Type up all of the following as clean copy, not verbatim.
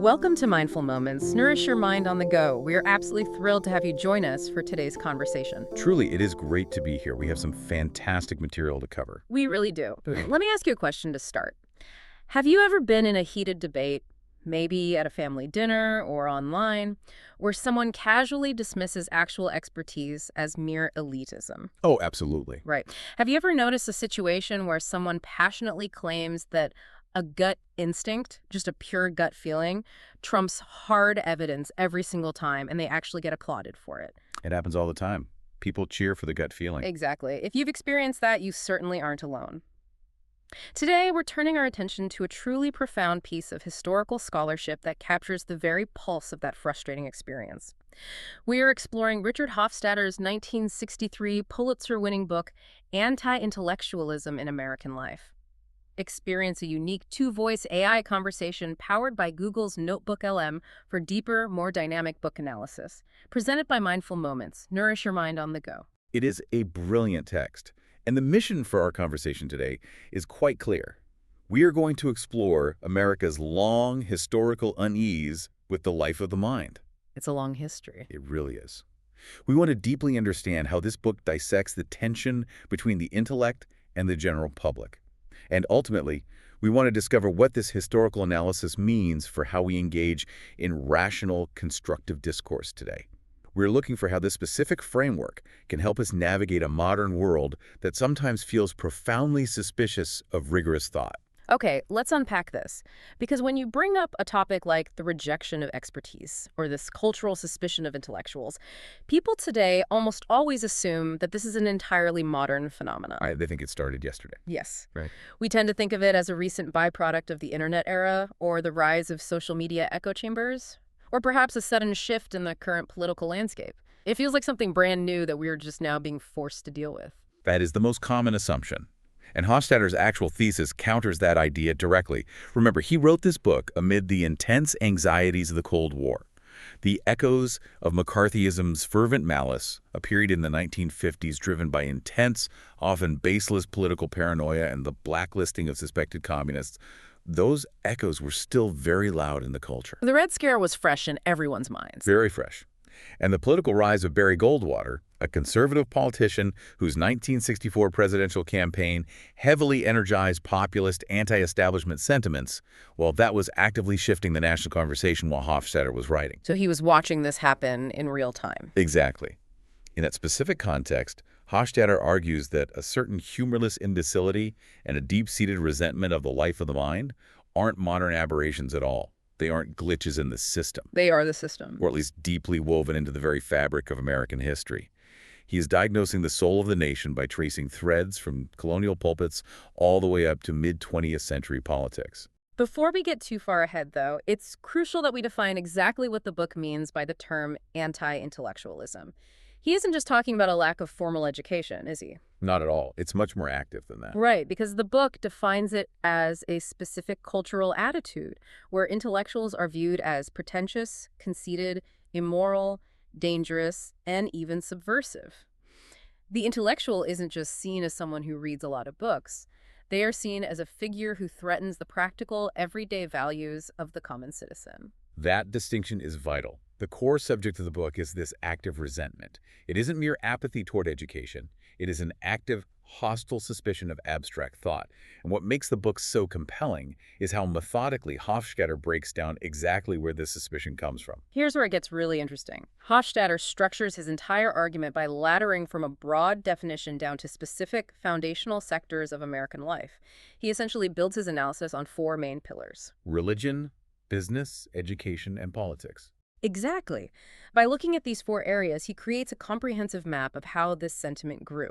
Welcome to Mindful Moments. Nourish your mind on the go. We are absolutely thrilled to have you join us for today's conversation. Truly, it is great to be here. We have some fantastic material to cover. We really do. Let me ask you a question to start. Have you ever been in a heated debate, maybe at a family dinner or online, where someone casually dismisses actual expertise as mere elitism? Oh, absolutely. Right. Have you ever noticed a situation where someone passionately claims that a gut instinct, just a pure gut feeling, trumps hard evidence every single time, and they actually get applauded for it? It happens all the time. People cheer for the gut feeling. Exactly. If you've experienced that, you certainly aren't alone. Today, we're turning our attention to a truly profound piece of historical scholarship that captures the very pulse of that frustrating experience. We are exploring Richard Hofstadter's 1963 Pulitzer-winning book, Anti-Intellectualism in American Life. Experience a unique two-voice AI conversation powered by Google's Notebook LM for deeper, more dynamic book analysis. Presented by Mindful Moments. Nourish your mind on the go. It is a brilliant text. And the mission for our conversation today is quite clear. We are going to explore America's long historical unease with the life of the mind. It's a long history. It really is. We want to deeply understand how this book dissects the tension between the intellect and the general public. And ultimately, we want to discover what this historical analysis means for how we engage in rational, constructive discourse today. We're looking for how this specific framework can help us navigate a modern world that sometimes feels profoundly suspicious of rigorous thought. Okay, let's unpack this. Because when you bring up a topic like the rejection of expertise or this cultural suspicion of intellectuals, people today almost always assume that this is an entirely modern phenomenon. They think it started yesterday. Yes. Right. We tend to think of it as a recent byproduct of the internet era or the rise of social media echo chambers, or perhaps a sudden shift in the current political landscape. It feels like something brand new that we're just now being forced to deal with. That is the most common assumption. And Hofstadter's actual thesis counters that idea directly. Remember, he wrote this book amid the intense anxieties of the Cold War. The echoes of McCarthyism's fervent malice, a period in the 1950s driven by intense, often baseless political paranoia and the blacklisting of suspected communists, those echoes were still very loud in the culture. The Red Scare was fresh in everyone's minds. Very fresh. And the political rise of Barry Goldwater, a conservative politician whose 1964 presidential campaign heavily energized populist anti-establishment sentiments, well, that was actively shifting the national conversation while Hofstadter was writing. So he was watching this happen in real time. Exactly. In that specific context, Hofstadter argues that a certain humorless imbecility and a deep-seated resentment of the life of the mind aren't modern aberrations at all. They aren't glitches in the system. They are the system. Or at least deeply woven into the very fabric of American history. He is diagnosing the soul of the nation by tracing threads from colonial pulpits all the way up to mid-20th century politics. Before we get too far ahead, though, it's crucial that we define exactly what the book means by the term anti-intellectualism. He isn't just talking about a lack of formal education, is he? Not at all. It's much more active than that. Right, because the book defines it as a specific cultural attitude where intellectuals are viewed as pretentious, conceited, immoral, dangerous, and even subversive. The intellectual isn't just seen as someone who reads a lot of books. They are seen as a figure who threatens the practical, everyday values of the common citizen. That distinction is vital. The core subject of the book is this active resentment. It isn't mere apathy toward education. It is an active, hostile suspicion of abstract thought. And what makes the book so compelling is how methodically Hofstadter breaks down exactly where this suspicion comes from. Here's where it gets really interesting. Hofstadter structures his entire argument by laddering from a broad definition down to specific foundational sectors of American life. He essentially builds his analysis on four main pillars: religion, business, education, and politics. Exactly. By looking at these four areas, he creates a comprehensive map of how this sentiment grew.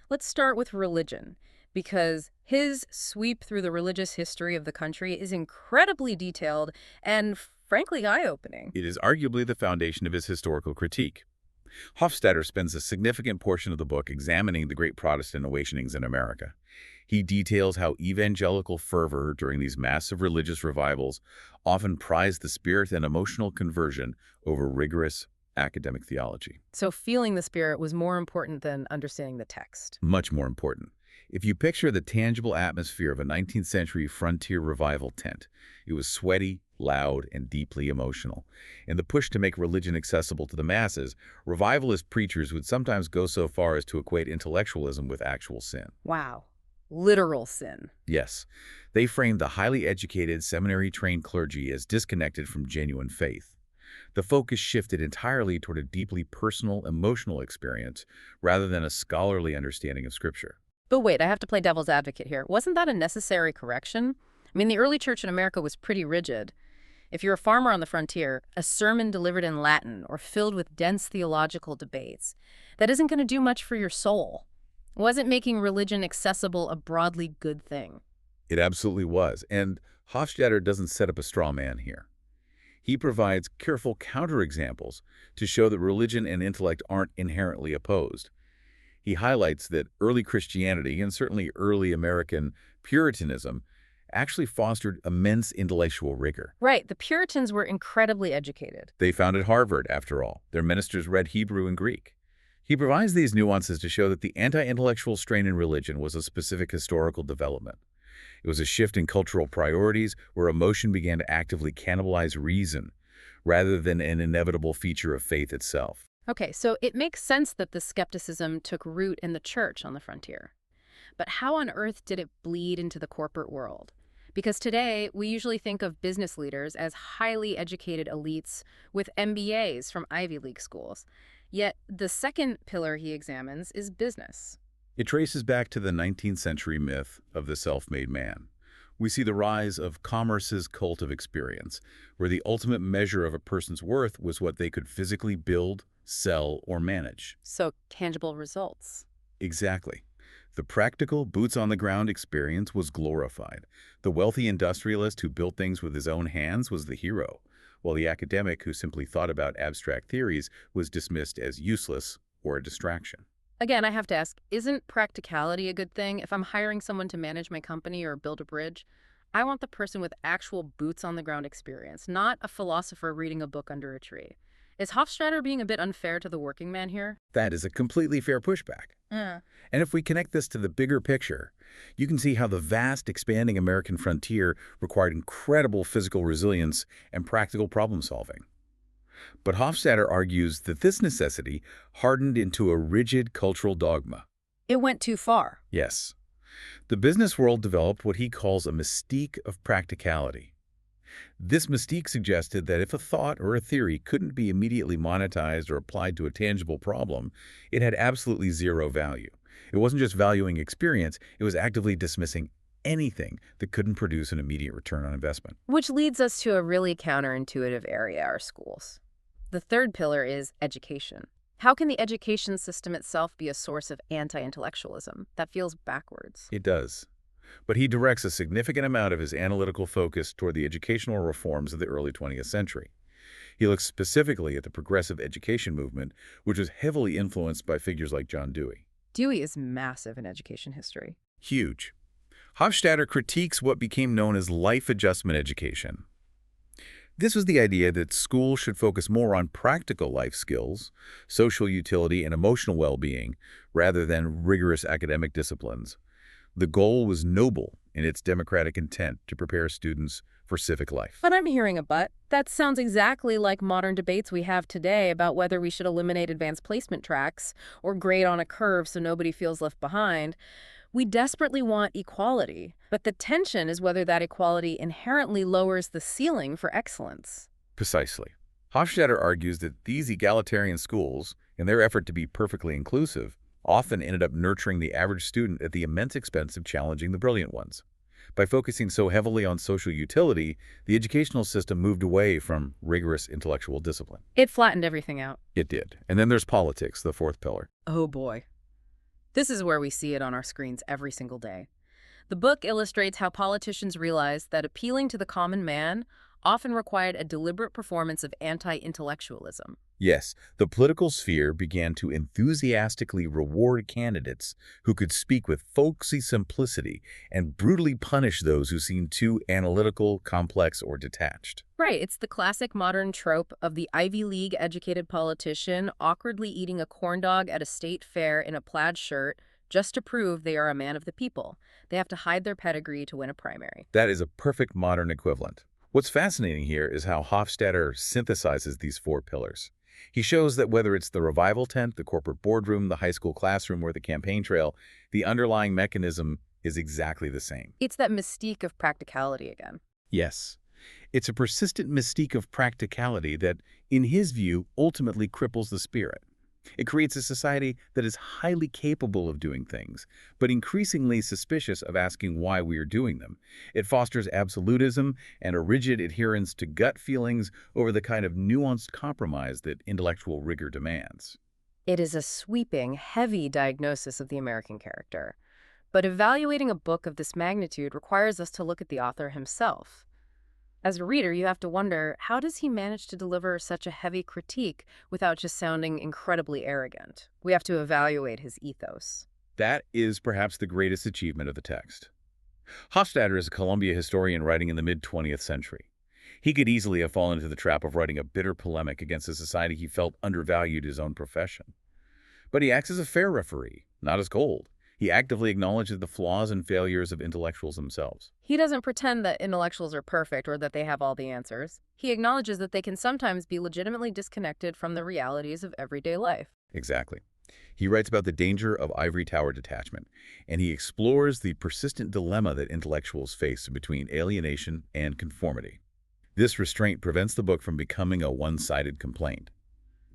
Let's start with religion, because his sweep through the religious history of the country is incredibly detailed and, frankly, eye-opening. It is arguably the foundation of his historical critique. Hofstadter spends a significant portion of the book examining the great Protestant awakenings in America. He details how evangelical fervor during these massive religious revivals often prized the spirit and emotional conversion over rigorous academic theology. So feeling the spirit was more important than understanding the text. Much more important. If you picture the tangible atmosphere of a 19th century frontier revival tent, it was sweaty, loud, and deeply emotional. In the push to make religion accessible to the masses, revivalist preachers would sometimes go so far as to equate intellectualism with actual sin. Wow. Literal sin. Yes, they framed the highly educated, seminary-trained clergy as disconnected from genuine faith. The focus shifted entirely toward a deeply personal, emotional experience rather than a scholarly understanding of Scripture. But wait, I have to play devil's advocate here. Wasn't that a necessary correction? I mean, the early church in America was pretty rigid. If you're a farmer on the frontier, a sermon delivered in Latin or filled with dense theological debates, that isn't going to do much for your soul. Wasn't making religion accessible a broadly good thing? It absolutely was, and Hofstadter doesn't set up a straw man here. He provides careful counterexamples to show that religion and intellect aren't inherently opposed. He highlights that early Christianity, and certainly early American Puritanism, actually fostered immense intellectual rigor. Right, the Puritans were incredibly educated. They founded Harvard, after all. Their ministers read Hebrew and Greek. He provides these nuances to show that the anti-intellectual strain in religion was a specific historical development. It was a shift in cultural priorities where emotion began to actively cannibalize reason, rather than an inevitable feature of faith itself. Okay, so it makes sense that the skepticism took root in the church on the frontier. But how on earth did it bleed into the corporate world? Because today, we usually think of business leaders as highly educated elites with MBAs from Ivy League schools. Yet, the second pillar he examines is business. It traces back to the 19th century myth of the self-made man. We see the rise of commerce's cult of experience, where the ultimate measure of a person's worth was what they could physically build, sell, or manage. So, tangible results. Exactly. The practical, boots-on-the-ground experience was glorified. The wealthy industrialist who built things with his own hands was the hero, while the academic who simply thought about abstract theories was dismissed as useless or a distraction. Again, I have to ask, isn't practicality a good thing? If I'm hiring someone to manage my company or build a bridge, I want the person with actual boots-on-the-ground experience, not a philosopher reading a book under a tree. Is Hofstadter being a bit unfair to the working man here? That is a completely fair pushback. And if we connect this to the bigger picture, you can see how the vast, expanding American frontier required incredible physical resilience and practical problem-solving. But Hofstadter argues that this necessity hardened into a rigid cultural dogma. It went too far. Yes. The business world developed what he calls a mystique of practicality. This mystique suggested that if a thought or a theory couldn't be immediately monetized or applied to a tangible problem, it had absolutely zero value. It wasn't just valuing experience, it was actively dismissing anything that couldn't produce an immediate return on investment. Which leads us to a really counterintuitive area, our schools. The third pillar is education. How can the education system itself be a source of anti-intellectualism? That feels backwards. It does. But he directs a significant amount of his analytical focus toward the educational reforms of the early 20th century. He looks specifically at the progressive education movement, which was heavily influenced by figures like John Dewey. Dewey is massive in education history. Huge. Hofstadter critiques what became known as life adjustment education. This was the idea that schools should focus more on practical life skills, social utility, and emotional well-being, rather than rigorous academic disciplines. The goal was noble in its democratic intent to prepare students for civic life. But I'm hearing a but. That sounds exactly like modern debates we have today about whether we should eliminate advanced placement tracks or grade on a curve so nobody feels left behind. We desperately want equality, but the tension is whether that equality inherently lowers the ceiling for excellence. Precisely. Hofstadter argues that these egalitarian schools, in their effort to be perfectly inclusive, often ended up nurturing the average student at the immense expense of challenging the brilliant ones. By focusing so heavily on social utility, the educational system moved away from rigorous intellectual discipline. It flattened everything out. It did. And then there's politics, the fourth pillar. Oh boy. This is where we see it on our screens every single day. The book illustrates how politicians realized that appealing to the common man often required a deliberate performance of anti-intellectualism. Yes, the political sphere began to enthusiastically reward candidates who could speak with folksy simplicity and brutally punish those who seemed too analytical, complex, or detached. Right, it's the classic modern trope of the Ivy League educated politician awkwardly eating a corn dog at a state fair in a plaid shirt just to prove they are a man of the people. They have to hide their pedigree to win a primary. That is a perfect modern equivalent. What's fascinating here is how Hofstadter synthesizes these four pillars. He shows that whether it's the revival tent, the corporate boardroom, the high school classroom, or the campaign trail, the underlying mechanism is exactly the same. It's that mystique of practicality again. Yes, it's a persistent mystique of practicality that, in his view, ultimately cripples the spirit. It creates a society that is highly capable of doing things, but increasingly suspicious of asking why we are doing them. It fosters absolutism and a rigid adherence to gut feelings over the kind of nuanced compromise that intellectual rigor demands. It is a sweeping, heavy diagnosis of the American character. But evaluating a book of this magnitude requires us to look at the author himself. As a reader, you have to wonder, how does he manage to deliver such a heavy critique without just sounding incredibly arrogant? We have to evaluate his ethos. That is perhaps the greatest achievement of the text. Hofstadter is a Columbia historian writing in the mid-20th century. He could easily have fallen into the trap of writing a bitter polemic against a society he felt undervalued his own profession. But he acts as a fair referee, not as cold. He actively acknowledges the flaws and failures of intellectuals themselves. He doesn't pretend that intellectuals are perfect or that they have all the answers. He acknowledges that they can sometimes be legitimately disconnected from the realities of everyday life. Exactly. He writes about the danger of ivory tower detachment, and he explores the persistent dilemma that intellectuals face between alienation and conformity. This restraint prevents the book from becoming a one-sided complaint.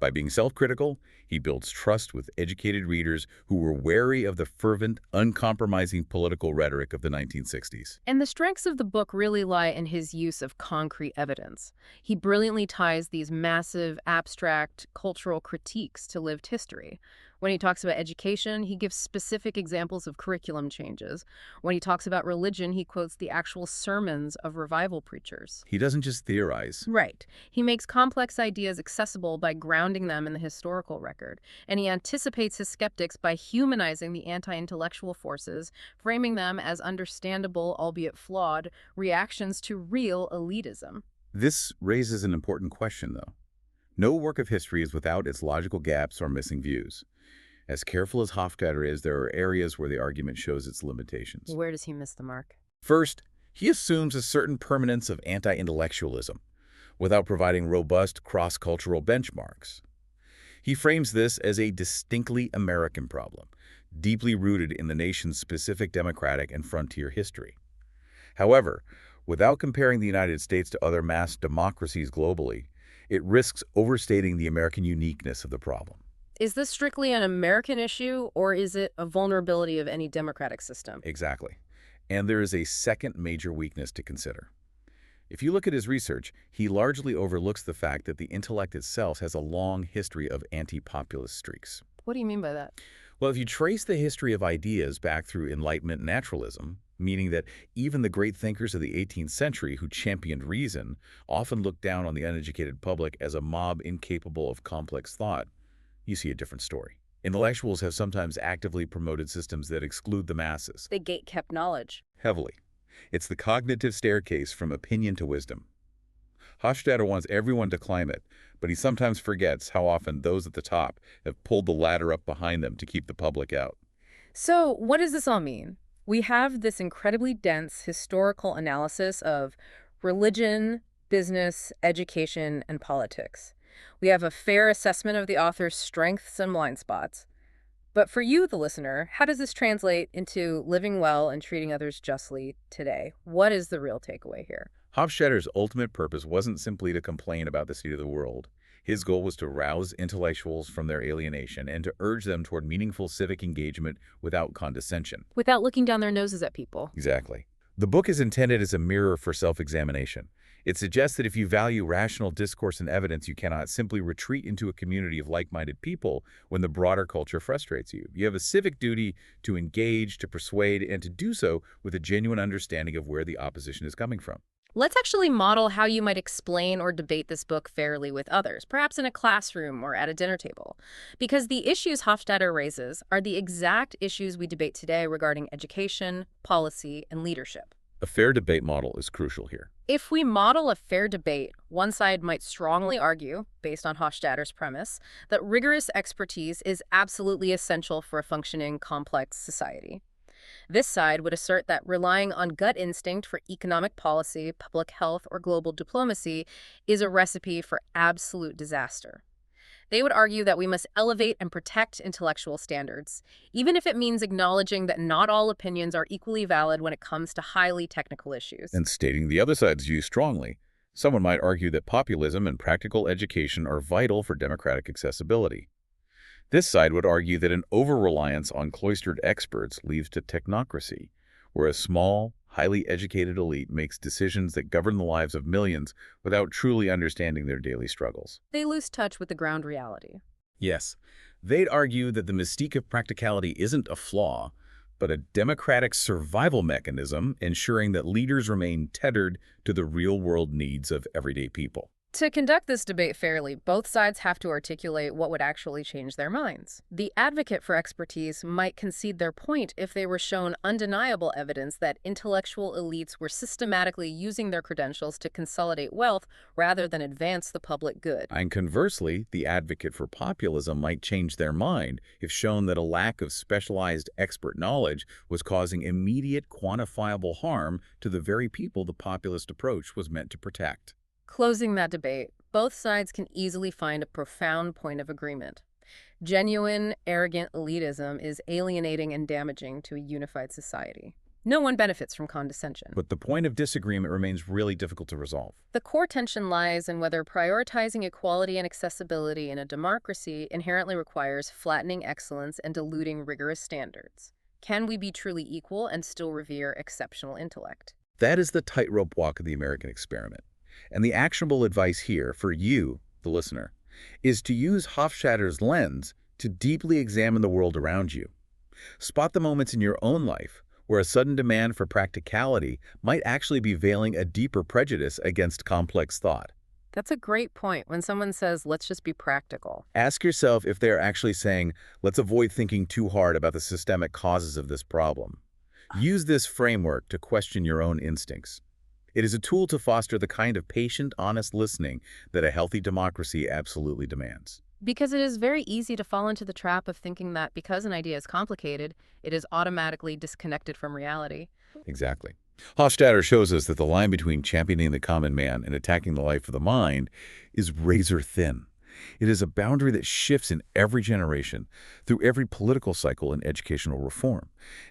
By being self-critical, he builds trust with educated readers who were wary of the fervent, uncompromising political rhetoric of the 1960s. And the strengths of the book really lie in his use of concrete evidence. He brilliantly ties these massive, abstract, cultural critiques to lived history. When he talks about education, he gives specific examples of curriculum changes. When he talks about religion, he quotes the actual sermons of revival preachers. He doesn't just theorize. Right. He makes complex ideas accessible by grounding them in the historical record, and he anticipates his skeptics by humanizing the anti-intellectual forces, framing them as understandable, albeit flawed, reactions to real elitism. This raises an important question, though. No work of history is without its logical gaps or missing views. As careful as Hofstadter is, there are areas where the argument shows its limitations. Where does he miss the mark? First, he assumes a certain permanence of anti-intellectualism without providing robust cross-cultural benchmarks. He frames this as a distinctly American problem, deeply rooted in the nation's specific democratic and frontier history. However, without comparing the United States to other mass democracies globally, it risks overstating the American uniqueness of the problem. Is this strictly an American issue, or is it a vulnerability of any democratic system? Exactly. And there is a second major weakness to consider. If you look at his research, he largely overlooks the fact that the intellect itself has a long history of anti-populist streaks. What do you mean by that? Well, if you trace the history of ideas back through Enlightenment naturalism, meaning that even the great thinkers of the 18th century who championed reason often looked down on the uneducated public as a mob incapable of complex thought, you see a different story. Intellectuals have sometimes actively promoted systems that exclude the masses. They gate-kept knowledge. Heavily. It's the cognitive staircase from opinion to wisdom. Hofstadter wants everyone to climb it, but he sometimes forgets how often those at the top have pulled the ladder up behind them to keep the public out. So what does this all mean? We have this incredibly dense historical analysis of religion, business, education, and politics. We have a fair assessment of the author's strengths and blind spots. But for you, the listener, how does this translate into living well and treating others justly today? What is the real takeaway here? Hofstadter's ultimate purpose wasn't simply to complain about the state of the world. His goal was to rouse intellectuals from their alienation and to urge them toward meaningful civic engagement without condescension. Without looking down their noses at people. Exactly. The book is intended as a mirror for self-examination. It suggests that if you value rational discourse and evidence, you cannot simply retreat into a community of like-minded people when the broader culture frustrates you. You have a civic duty to engage, to persuade, and to do so with a genuine understanding of where the opposition is coming from. Let's actually model how you might explain or debate this book fairly with others, perhaps in a classroom or at a dinner table. Because the issues Hofstadter raises are the exact issues we debate today regarding education, policy, and leadership. A fair debate model is crucial here. If we model a fair debate, one side might strongly argue, based on Hofstadter's premise, that rigorous expertise is absolutely essential for a functioning, complex society. This side would assert that relying on gut instinct for economic policy, public health, or global diplomacy is a recipe for absolute disaster. They would argue that we must elevate and protect intellectual standards, even if it means acknowledging that not all opinions are equally valid when it comes to highly technical issues. And stating the other side's view strongly, someone might argue that populism and practical education are vital for democratic accessibility. This side would argue that an over-reliance on cloistered experts leads to technocracy, where a small, highly educated elite makes decisions that govern the lives of millions without truly understanding their daily struggles. They lose touch with the ground reality. Yes, they'd argue that the mystique of practicality isn't a flaw, but a democratic survival mechanism ensuring that leaders remain tethered to the real-world needs of everyday people. To conduct this debate fairly, both sides have to articulate what would actually change their minds. The advocate for expertise might concede their point if they were shown undeniable evidence that intellectual elites were systematically using their credentials to consolidate wealth rather than advance the public good. And conversely, the advocate for populism might change their mind if shown that a lack of specialized expert knowledge was causing immediate quantifiable harm to the very people the populist approach was meant to protect. Closing that debate, both sides can easily find a profound point of agreement. Genuine, arrogant elitism is alienating and damaging to a unified society. No one benefits from condescension. But the point of disagreement remains really difficult to resolve. The core tension lies in whether prioritizing equality and accessibility in a democracy inherently requires flattening excellence and diluting rigorous standards. Can we be truly equal and still revere exceptional intellect? That is the tightrope walk of the American experiment. And the actionable advice here for you, the listener, is to use Hofstadter's lens to deeply examine the world around you. Spot the moments in your own life where a sudden demand for practicality might actually be veiling a deeper prejudice against complex thought. That's a great point when someone says, let's just be practical. Ask yourself if they're actually saying, let's avoid thinking too hard about the systemic causes of this problem. Use this framework to question your own instincts. It is a tool to foster the kind of patient, honest listening that a healthy democracy absolutely demands. Because it is very easy to fall into the trap of thinking that because an idea is complicated, it is automatically disconnected from reality. Exactly. Hofstadter shows us that the line between championing the common man and attacking the life of the mind is razor thin. It is a boundary that shifts in every generation, through every political cycle and educational reform.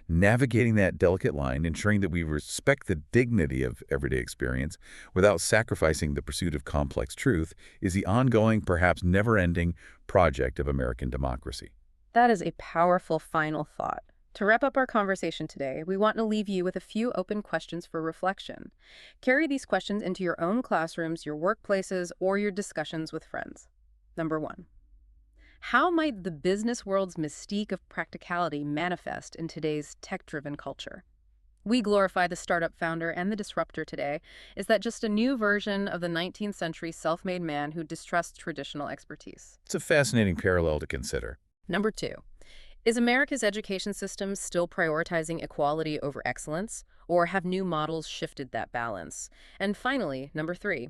Navigating that delicate line, ensuring that we respect the dignity of everyday experience without sacrificing the pursuit of complex truth, is the ongoing, perhaps never-ending project of American democracy. That is a powerful final thought. To wrap up our conversation today, we want to leave you with a few open questions for reflection. Carry these questions into your own classrooms, your workplaces, or your discussions with friends. Number 1. How might the business world's mystique of practicality manifest in today's tech-driven culture? We glorify the startup founder and the disruptor today. Is that just a new version of the 19th century self-made man who distrusts traditional expertise? It's a fascinating parallel to consider. Number 2. Is America's education system still prioritizing equality over excellence, or have new models shifted that balance? And finally, number 3.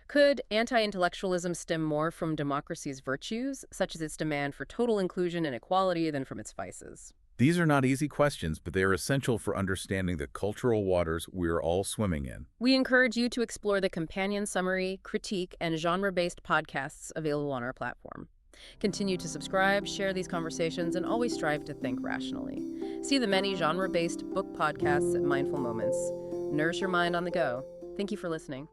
Could anti-intellectualism stem more from democracy's virtues, such as its demand for total inclusion and equality, than from its vices? These are not easy questions, but they are essential for understanding the cultural waters we're all swimming in. We encourage you to explore the companion summary, critique, and genre-based podcasts available on our platform. Continue to subscribe, share these conversations, and always strive to think rationally. See the many genre-based book podcasts at Mindful Moments. Nourish your mind on the go. Thank you for listening.